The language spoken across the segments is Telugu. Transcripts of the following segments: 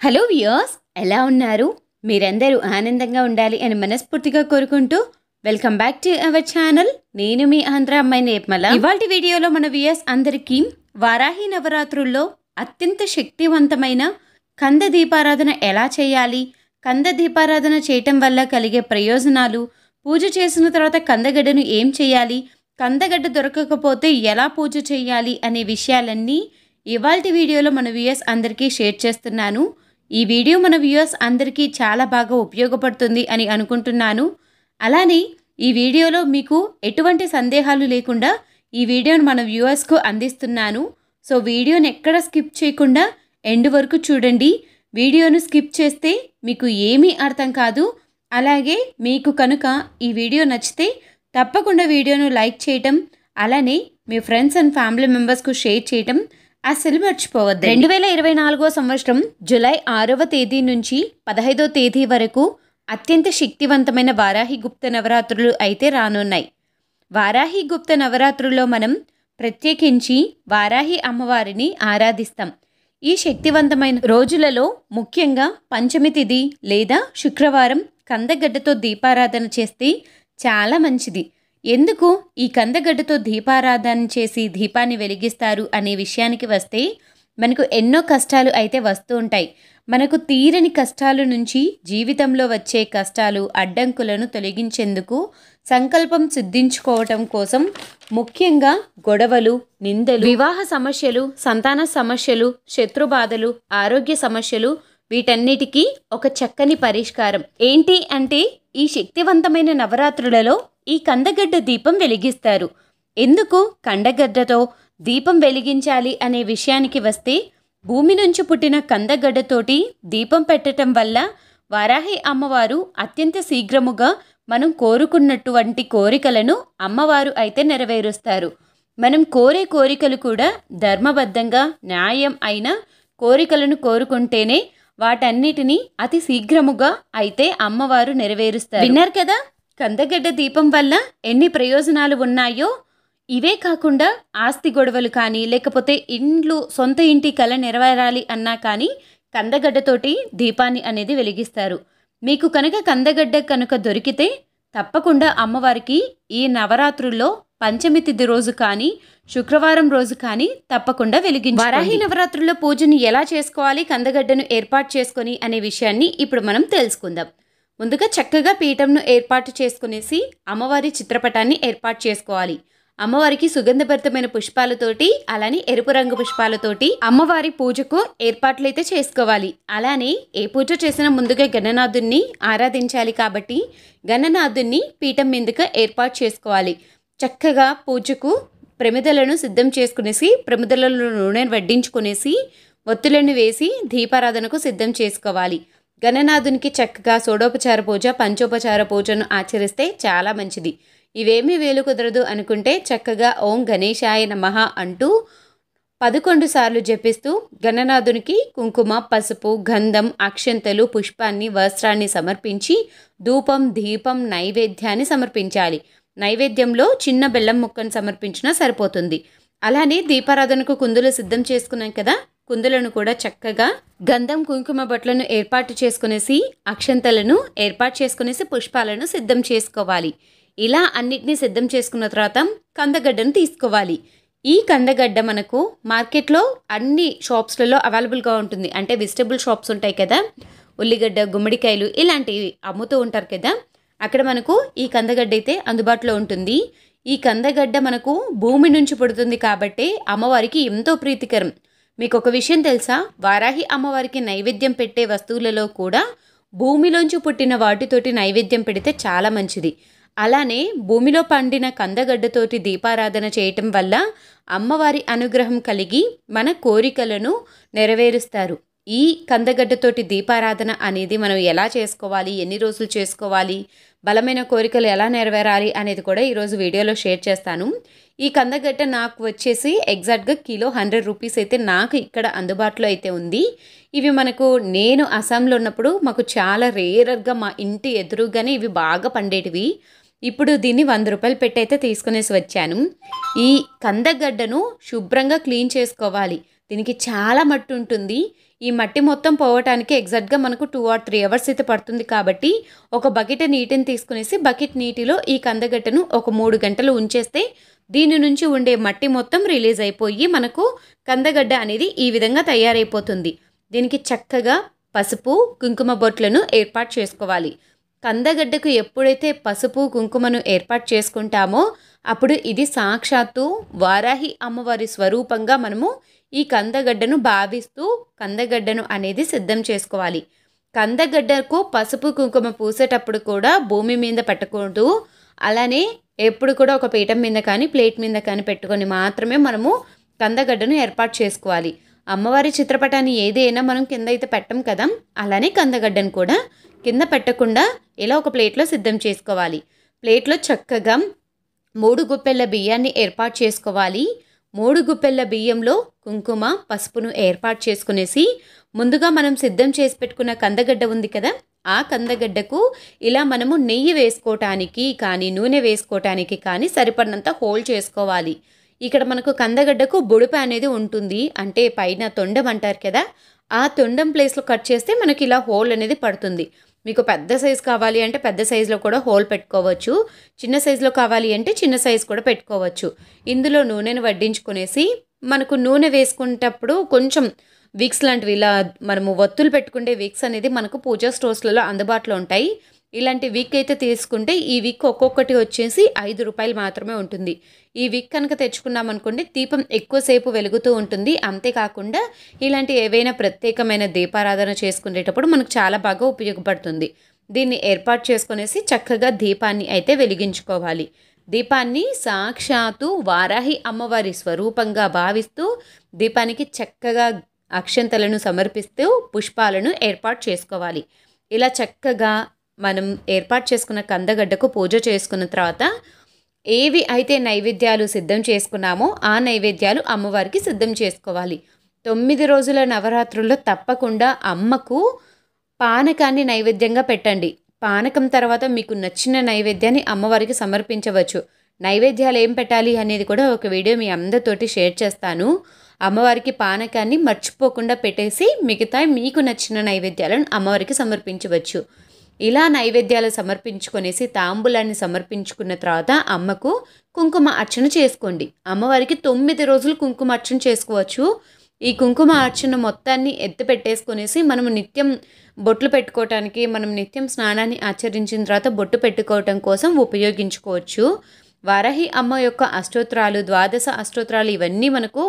హలో వ్యూయర్స్, ఎలా ఉన్నారు? మీరందరూ ఆనందంగా ఉండాలి అని మనస్ఫూర్తిగా కోరుకుంటూ welcome back to our channel. నేను మీ ఆంధ్ర అమ్మాయి నిర్మల. ఇవాల్టి వీడియోలో మన వ్యూయర్స్ అందరికీ వారాహి నవరాత్రుల్లో అత్యంత శక్తివంతమైన కంద దీపారాధన ఎలా చేయాలి, కంద దీపారాధన చేయటం వల్ల కలిగే ప్రయోజనాలు, పూజ చేసిన తర్వాత కందగడ్డను ఏం చేయాలి, కందగడ్డ దొరకకపోతే ఎలా పూజ చేయాలి అనే విషయాలన్నీ ఇవాల్టి వీడియోలో మన వ్యూయర్స్ అందరికీ షేర్ చేస్తున్నాను. ఈ వీడియో మన వ్యూయర్స్ అందరికీ చాలా బాగా ఉపయోగపడుతుంది అని అనుకుంటున్నాను. అలానే ఈ వీడియోలో మీకు ఎటువంటి సందేహాలు లేకుండా ఈ వీడియోను మన వ్యూయర్స్కు అందిస్తున్నాను. సో వీడియోని ఎక్కడ స్కిప్ చేయకుండా ఎండ్ వరకు చూడండి. వీడియోను స్కిప్ చేస్తే మీకు ఏమీ అర్థం కాదు. అలాగే మీకు కనుక ఈ వీడియో నచ్చితే తప్పకుండా వీడియోను లైక్ చేయటం, అలానే మీ ఫ్రెండ్స్ అండ్ ఫ్యామిలీ మెంబర్స్కు షేర్ చేయటం అసలు మర్చిపోవద్దు. 2024 సంవత్సరం జూలై 6వ తేదీ నుంచి 15వ తేదీ వరకు అత్యంత శక్తివంతమైన వారాహి గుప్త నవరాత్రులు అయితే రానున్నాయి. వారాహి గుప్త నవరాత్రుల్లో మనం ప్రత్యేకించి వారాహి అమ్మవారిని ఆరాధిస్తాం. ఈ శక్తివంతమైన రోజులలో ముఖ్యంగా పంచమి తిథి లేదా శుక్రవారం కందగడ్డతో దీపారాధన చేస్తే చాలా మంచిది. ఎందుకు ఈ కందగడ్డతో దీపారాధన చేసి దీపాన్ని వెలిగిస్తారు అనే విషయానికి వస్తే, మనకు ఎన్నో కష్టాలు అయితే వస్తూ ఉంటాయి. మనకు తీరని కష్టాల నుంచి, జీవితంలో వచ్చే కష్టాలు అడ్డంకులను తొలగించేందుకు సంకల్పం సిద్ధించుకోవటం కోసం ముఖ్యంగా గొడవలు, నిందలు, వివాహ సమస్యలు, సంతాన సమస్యలు, శత్రుబాధలు, ఆరోగ్య సమస్యలు, వీటన్నిటికీ ఒక చక్కని పరిష్కారం ఏంటి అంటే ఈ శక్తివంతమైన నవరాత్రులలో ఈ కందగడ్డ దీపం వెలిగిస్తారు. ఎందుకు కందగడ్డతో దీపం వెలిగించాలి అనే విషయానికి వస్తే, భూమి నుంచి పుట్టిన కందగడ్డతోటి దీపం పెట్టడం వల్ల వారాహి అమ్మవారు అత్యంత శీఘ్రముగా మనం కోరుకున్నటువంటి కోరికలను అమ్మవారు అయితే నెరవేరుస్తారు. మనం కోరే కోరికలు కూడా ధర్మబద్ధంగా న్యాయం అయిన కోరికలను కోరుకుంటేనే వాటన్నిటినీ అతి శీఘ్రముగా అయితే అమ్మవారు నెరవేరుస్తారు. విన్నారు కదా, కందగడ్డ దీపం వల్ల ఎన్ని ప్రయోజనాలు ఉన్నాయో. ఇవే కాకుండా ఆస్తి గొడవలు కానీ, లేకపోతే సొంత ఇంటి కల నెరవేరాలి అన్నా కానీ కందగడ్డతోటి దీపాన్ని అనేది వెలిగిస్తారు. మీకు కనుక కందగడ్డ కనుక దొరికితే తప్పకుండా అమ్మవారికి ఈ నవరాత్రుల్లో పంచమి తిథి రోజు కానీ, శుక్రవారం రోజు కానీ తప్పకుండా వెలిగించాలి. వారాహి నవరాత్రుల్లో పూజను ఎలా చేసుకోవాలి, కందగడ్డను ఏర్పాటు చేసుకొని అనే విషయాన్ని ఇప్పుడు మనం తెలుసుకుందాం. ముందుగా చక్కగా పీఠంను ఏర్పాటు చేసుకునేసి అమ్మవారి చిత్రపటాన్ని ఏర్పాటు చేసుకోవాలి. అమ్మవారికి సుగంధభరితమైన పుష్పాలతోటి, అలానే ఎరుపు రంగు పుష్పాలతోటి అమ్మవారి పూజకు ఏర్పాట్లయితే చేసుకోవాలి. అలానే ఏ పూజ చేసినా ముందుగా గణనాథుణ్ణి ఆరాధించాలి కాబట్టి గణనాథుణ్ణి పీఠం మీదుగా ఏర్పాటు చేసుకోవాలి. చక్కగా పూజకు ప్రమిదలను సిద్ధం చేసుకునేసి, ప్రమిదలలో నూనెను వడ్డించుకునేసి, ఒత్తులను వేసి దీపారాధనకు సిద్ధం చేసుకోవాలి. గణనాథునికి చక్కగా షోడోపచార పూజ, పంచోపచార పూజను ఆచరిస్తే చాలా మంచిది. ఇవేమీ వేలు కుదరదు అనుకుంటే చక్కగా ఓం గణేశాయ నమః అంటూ 11 సార్లు జపిస్తూ గణనాథునికి కుంకుమ, పసుపు, గంధం, అక్షంతలు, పుష్పాన్ని, వస్త్రాన్ని సమర్పించి ధూపం, దీపం, నైవేద్యాన్ని సమర్పించాలి. నైవేద్యంలో చిన్న బెల్లం ముక్కను సమర్పించినా సరిపోతుంది. అలానే దీపారాధనకు కుందులు సిద్ధం చేసుకున్నాం కదా, కుందులను కూడా చక్కగా గంధం, కుంకుమ బొట్లను ఏర్పాటు చేసుకునేసి, అక్షంతలను ఏర్పాటు చేసుకునేసి, పుష్పాలను సిద్ధం చేసుకోవాలి. ఇలా అన్నిటినీ సిద్ధం చేసుకున్న తర్వాత కందగడ్డను తీసుకోవాలి. ఈ కందగడ్డ మనకు మార్కెట్లో అన్ని షాప్స్లలో అవైలబుల్గా ఉంటుంది. అంటే వెజిటబుల్ షాప్స్ ఉంటాయి కదా, ఉల్లిగడ్డ, గుమ్మడికాయలు ఇలాంటివి అమ్ముతూ ఉంటారు కదా, అక్కడ మనకు ఈ కందగడ్డ అయితే అందుబాటులో ఉంటుంది. ఈ కందగడ్డ మనకు భూమి నుంచి పుడుతుంది కాబట్టి అమ్మవారికి ఎంతో ప్రీతికరం. మీకు ఒక విషయం తెలుసా, వారాహి అమ్మవారికి నైవేద్యం పెట్టే వస్తువులలో కూడా భూమిలోంచి పుట్టిన వాటితోటి నైవేద్యం పెడితే చాలా మంచిది. అలానే భూమిలో పండిన కందగడ్డతోటి దీపారాధన చేయటం వల్ల అమ్మవారి అనుగ్రహం కలిగి మన కోరికలను నెరవేరుస్తారు. ఈ కందగడ్డతోటి దీపారాధన అనేది మనం ఎలా చేసుకోవాలి, ఎన్ని రోజులు చేసుకోవాలి, బలమైన కోరికలు ఎలా నెరవేరాలి అనేది కూడా ఈరోజు వీడియోలో షేర్ చేస్తాను. ఈ కందగడ్డ నాకు వచ్చేసి ఎగ్జాక్ట్గా కిలో 100 రూపీస్ అయితే నాకు ఇక్కడ అందుబాటులో అయితే ఉంది. ఇవి మనకు నేను అస్సాంలో ఉన్నప్పుడు మాకు చాలా రేరర్గా మా ఇంటి ఎదురుగానే ఇవి బాగా పండేటివి. ఇప్పుడు దీన్ని 100 రూపాయలు పెట్టి అయితే తీసుకునేసి వచ్చాను. ఈ కందగడ్డను శుభ్రంగా క్లీన్ చేసుకోవాలి. దీనికి చాలా మట్టి ఉంటుంది. ఈ మట్టి మొత్తం పోవటానికి ఎగ్జాక్ట్గా మనకు 2 or 3 hours అయితే పడుతుంది. కాబట్టి ఒక బకెట్ నీటిని తీసుకునేసి బకెట్ నీటిలో ఈ కందగడ్డను ఒక 3 గంటలు ఉంచేస్తే దీని నుంచి ఉండే మట్టి మొత్తం రిలీజ్ అయిపోయి మనకు కందగడ్డ అనేది ఈ విధంగా తయారైపోతుంది. దీనికి చక్కగా పసుపు కుంకుమ బొట్లను ఏర్పాటు చేసుకోవాలి. కందగడ్డకు ఎప్పుడైతే పసుపు కుంకుమను ఏర్పాటు చేసుకుంటామో అప్పుడు ఇది సాక్షాత్తు వారాహి అమ్మవారి స్వరూపంగా మనము ఈ కందగడ్డను భావిస్తూ కందగడ్డను అనేది సిద్ధం చేసుకోవాలి. కందగడ్డకు పసుపు కుంకుమ పూసేటప్పుడు కూడా భూమి మీద పెట్టకూడదు. అలానే ఎప్పుడు కూడా ఒక పీఠం మీద కానీ ప్లేట్ మీద కానీ పెట్టుకొని మాత్రమే మనము కందగడ్డను ఏర్పాటు చేసుకోవాలి. అమ్మవారి చిత్రపటాన్ని ఏదైనా మనం కింద అయితే పెట్టం కదా, అలానే కందగడ్డను కూడా కింద పెట్టకుండా ఇలా ఒక ప్లేట్లో సిద్ధం చేసుకోవాలి. ప్లేట్లో చక్కగా 3 గుప్పెళ్ళ బియ్యాన్ని ఏర్పాటు చేసుకోవాలి. 3 గుప్పెళ్ళ బియ్యంలో కుంకుమ పసుపును ఏర్పాటు చేసుకునేసి ముందుగా మనం సిద్ధం చేసి పెట్టుకున్న కందగడ్డ ఉంది కదా, ఆ కందగడ్డకు ఇలా మనము నెయ్యి వేసుకోవటానికి కానీ నూనె వేసుకోవటానికి కానీ సరిపడినంత హోల్ చేసుకోవాలి. ఇక్కడ మనకు కందగడ్డకు బుడిప అనేది ఉంటుంది, అంటే పైన తొండం అంటారు కదా, ఆ తొండం ప్లేస్లో కట్ చేస్తే మనకి ఇలా హోల్ అనేది పడుతుంది. మీకు పెద్ద సైజు కావాలి అంటే పెద్ద సైజులో కూడా హోల్ పెట్టుకోవచ్చు, చిన్న సైజులో కావాలి అంటే చిన్న సైజు కూడా పెట్టుకోవచ్చు. ఇందులో నూనెను వడ్డించుకునేసి మనకు నూనె వేసుకునేటప్పుడు కొంచెం విక్స్ లాంటివి ఇలా మనము ఒత్తులు పెట్టుకునే విక్స్ అనేది మనకు పూజా స్టోర్స్లలో అందుబాటులో ఉంటాయి. ఇలాంటి విక్ అయితే తీసుకుంటే ఈ విక్ ఒక్కొక్కటి వచ్చేసి 5 రూపాయలు మాత్రమే ఉంటుంది. ఈ విక్ కనుక తెచ్చుకున్నామనుకోండి దీపం ఎక్కువసేపు వెలుగుతూ ఉంటుంది. అంతేకాకుండా ఇలాంటి ఏవైనా ప్రత్యేకమైన దీపారాధన చేసుకునేటప్పుడు మనకు చాలా బాగా ఉపయోగపడుతుంది. దీన్ని ఏర్పాటు చేసుకునేసి చక్కగా దీపాన్ని అయితే వెలిగించుకోవాలి. దీపాన్ని సాక్షాత్తు వారాహి అమ్మవారి స్వరూపంగా భావిస్తూ దీపానికి చక్కగా అక్షంతలను సమర్పిస్తూ పుష్పాలను ఏర్పాటు చేసుకోవాలి. ఇలా చక్కగా మనం ఏర్పాటు చేసుకున్న కందగడ్డకు పూజ చేసుకున్న తర్వాత ఏవి అయితే నైవేద్యాలు సిద్ధం చేసుకున్నామో ఆ నైవేద్యాలు అమ్మవారికి సిద్ధం చేసుకోవాలి. 9 రోజుల నవరాత్రుల్లో తప్పకుండా అమ్మకు పానకాన్ని నైవేద్యంగా పెట్టండి. పానకం తర్వాత మీకు నచ్చిన నైవేద్యాన్ని అమ్మవారికి సమర్పించవచ్చు. నైవేద్యాలు ఏం పెట్టాలి అనేది కూడా ఒక వీడియో మీ అందరితోటి షేర్ చేస్తాను. అమ్మవారికి పానకాన్ని మర్చిపోకుండా పెట్టేసి మిగతా మీకు నచ్చిన నైవేద్యాలను అమ్మవారికి సమర్పించవచ్చు. ఇలా నైవేద్యాలు సమర్పించుకొనేసి తాంబూలాన్ని సమర్పించుకున్న తర్వాత అమ్మకు కుంకుమ అర్చన చేసుకోండి. అమ్మవారికి 9 రోజులు కుంకుమ అర్చన చేసుకోవచ్చు. ఈ కుంకుమ అర్చన మొత్తాన్ని ఎత్తి పెట్టేసుకొనేసి మనము నిత్యం బొట్లు పెట్టుకోవటానికి, మనం నిత్యం స్నానాన్ని ఆచరించిన తర్వాత బొట్టు పెట్టుకోవటం కోసం ఉపయోగించుకోవచ్చు. వారాహి అమ్మ యొక్క అష్టోత్తరాలు, 12 అష్టోత్తరాలు ఇవన్నీ మనకు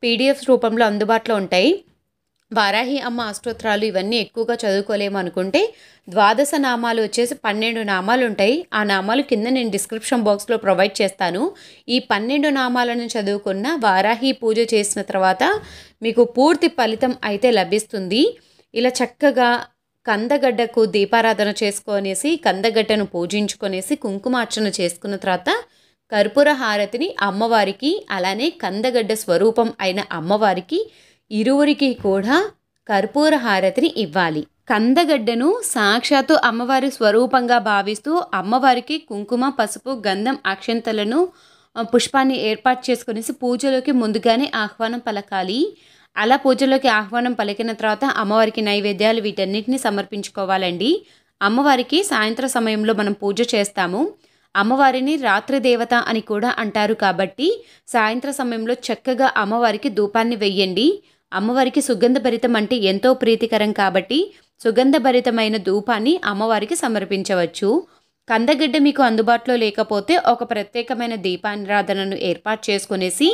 PDF రూపంలో అందుబాటులో ఉంటాయి. వారాహి అమ్మ అష్టోత్తరాలు ఇవన్నీ ఎక్కువగా చదువుకోలేము అనుకుంటే 12 నామాలు వచ్చేసి 12 నామాలు ఉంటాయి. ఆ నామాలు కింద నేను డిస్క్రిప్షన్ బాక్స్లో ప్రొవైడ్ చేస్తాను. ఈ 12 నామాలను చదువుకున్న వారాహి పూజ చేసిన తర్వాత మీకు పూర్తి ఫలితం అయితే లభిస్తుంది. ఇలా చక్కగా కందగడ్డకు దీపారాధన చేసుకొనేసి కందగడ్డను పూజించుకొనేసి కుంకుమార్చన చేసుకున్న తర్వాత కర్పూర హారతిని అమ్మవారికి అలానే కందగడ్డ స్వరూపం అయిన అమ్మవారికి ఇరువురికి కూడా కర్పూర హారతిని ఇవ్వాలి. కందగడ్డను సాక్షాత్తు అమ్మవారి స్వరూపంగా భావిస్తూ అమ్మవారికి కుంకుమ పసుపు గంధం అక్షంతలను పుష్పాన్ని ఏర్పాటు చేసుకునేసి పూజలోకి ముందుగానే ఆహ్వానం పలకాలి. అలా పూజలోకి ఆహ్వానం పలికిన తర్వాత అమ్మవారికి నైవేద్యాలు వీటన్నిటిని సమర్పించుకోవాలండి. అమ్మవారికి సాయంత్రం సమయంలో మనం పూజ చేస్తాము. అమ్మవారిని రాత్రి దేవత అని కూడా అంటారు కాబట్టి సాయంత్రం సమయంలో చక్కగా అమ్మవారికి ధూపాన్ని వెయ్యండి. అమ్మవారికి సుగంధభరితం అంటే ఎంతో ప్రీతికరం కాబట్టి సుగంధభరితమైన ధూపాన్ని అమ్మవారికి సమర్పించవచ్చు. కందగడ్డ మీకు అందుబాటులో లేకపోతే ఒక ప్రత్యేకమైన దీపారాధనను ఏర్పాటు చేసుకునేసి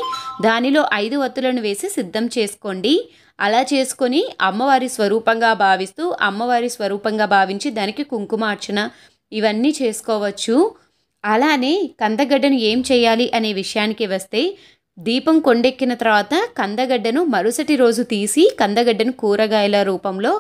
దానిలో 5 ఒత్తులను వేసి సిద్ధం చేసుకోండి. అలా చేసుకొని అమ్మవారి స్వరూపంగా భావిస్తూ అమ్మవారి స్వరూపంగా భావించి దానికి కుంకుమార్చన ఇవన్నీ చేసుకోవచ్చు. అలానే కందగడ్డను ఏం చేయాలి అనే విషయానికి వస్తే దీపం కొండెక్కిన తర్వాత కందగడ్డను మరుసటి రోజు తీసి కందగడ్డను కూరగాయల రూపంలో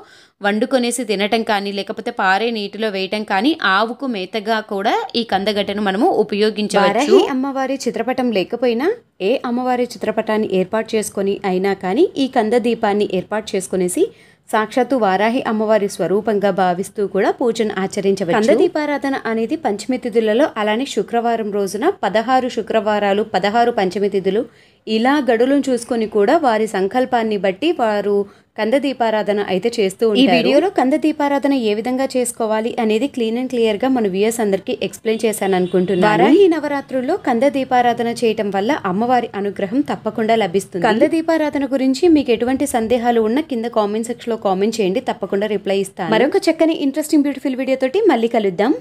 వండుకొనేసి తినటం కానీ లేకపోతే పారే నీటిలో వేయటం కానీ ఆవుకు మేతగా కూడా ఈ కందగడ్డను మనము ఉపయోగించవచ్చు. అమ్మవారి చిత్రపటం లేకపోయినా ఏ అమ్మవారి చిత్రపటాన్ని ఏర్పాటు చేసుకొని అయినా కానీ ఈ కంద దీపాన్ని ఏర్పాటు చేసుకునేసి సాక్షాత్తు వారాహి అమ్మవారి స్వరూపంగా భావిస్తూ కూడా పూజను ఆచరించవచ్చు. కంద దీపారాధన అనేది పంచమి తిథులలో అలానే శుక్రవారం రోజున 16 శుక్రవారాలు 16 పంచమి తిథులు ఇలా గడులను చూసుకొని కూడా వారి సంకల్పాన్ని బట్టి వారు కంద దీపారాధన అయితే చేస్తూ ఉంటారు. ఈ వీడియోలో కంద దీపారాధన ఏ విధంగా చేసుకోవాలి అనేది క్లీన్ అండ్ క్లియర్ గా మన వ్యూయర్స్ అందరికి ఎక్స్ప్లెయిన్ చేశాను అనుకుంటున్నాను. వారాహి నవరాత్రుల్లో కంద దీపారాధన చేయటం వల్ల అమ్మవారి అనుగ్రహం తప్పకుండా లభిస్తుంది. కంద దీపారాధన గురించి మీకు ఎటువంటి సందేహాలు ఉన్నా కింద కామెంట్ సెక్షన్ లో కామెంట్ చేయండి, తప్పకుండా రిప్లై ఇస్తాను. మరొక చక్కని ఇంట్రెస్టింగ్ బ్యూటిఫుల్ వీడియో తోటి మళ్ళీ కలుద్దాం.